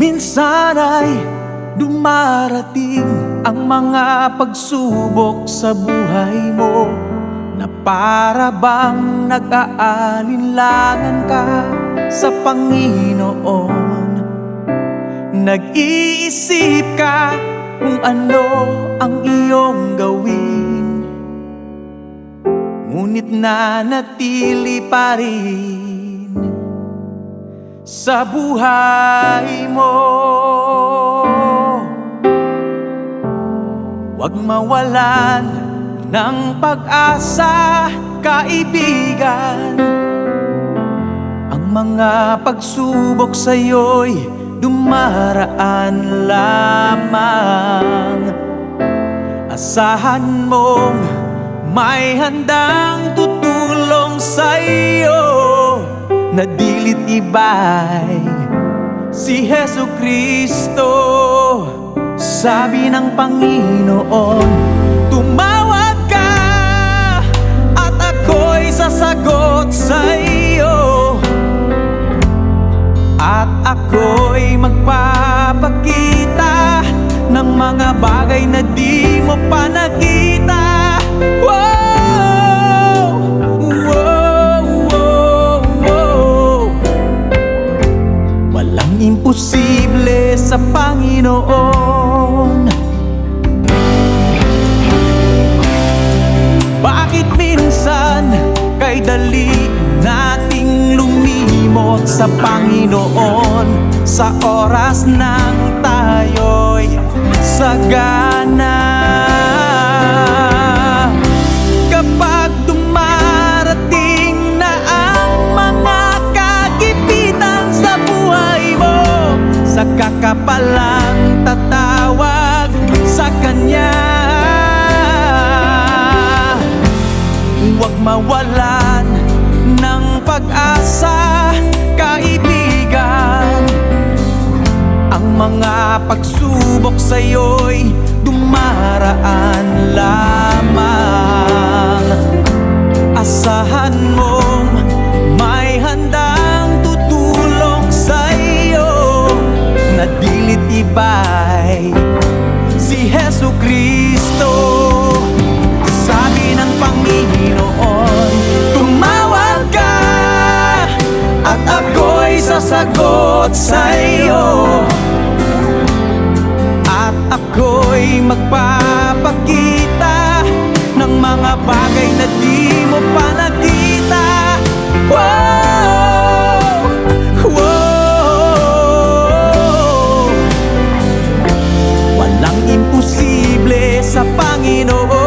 Minsan ay dumarating ang mga pagsubok sa buhay mo, na para bang nag-aalinlangan ka sa Panginoon. Nag-iisip ka kung ano ang iyong gawin, ngunit nanatili pa rin sa buhay mo. Huwag mawalan ng pag-asa, kaibigan. Ang mga pagsubok sa'yo'y dumaraan lamang. Asahan mong may handang tutulong sa'yo, na dilit iba'y si Jesucristo. Sabi ng Panginoon, tumawag ka at ako'y sasagot sa iyo, at ako'y magpapakita ng mga bagay na di mo pa nakita. Wow! Wow! Wow! Wow! Walang imposible sa Panginoon. Bakit minsan kay dali nating lumimot sa Panginoon, sa oras nang tayo'y sagana? Kapag dumarating na ang mga kagipitan sa buhay mo, saka ka palang tatawag sa Kanya. Huwag mawalan ng pag-asa, kaibigan. Ang mga pagsubok sa'yo'y dumaraan lamang. Asahan mong may handang tutulong sa'yo, na dilit iba'y si Jesucristo. Sabi ng Panginoon, tumawag ka at ako'y sasagot sa iyo, at ako'y magpapakita ng mga bagay na di mo pa nakita. Wow! Wow! Walang imposible sa Panginoon.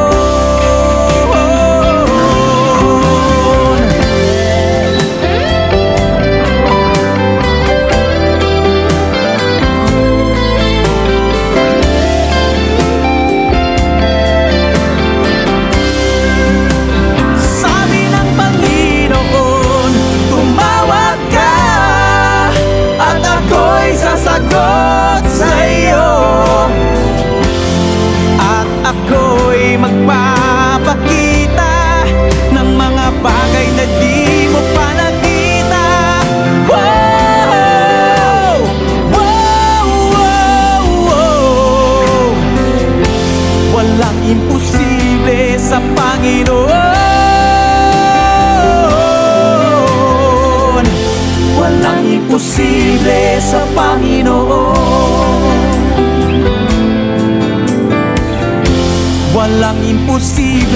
Sasagot sa iyo, at ako'y magpapakita ng mga bagay na di mo pa nakita. Wow! Wow! Wow! Wow! Walang imposible sa Panginoon. Walang imposible sa Panginoon. Walang imposible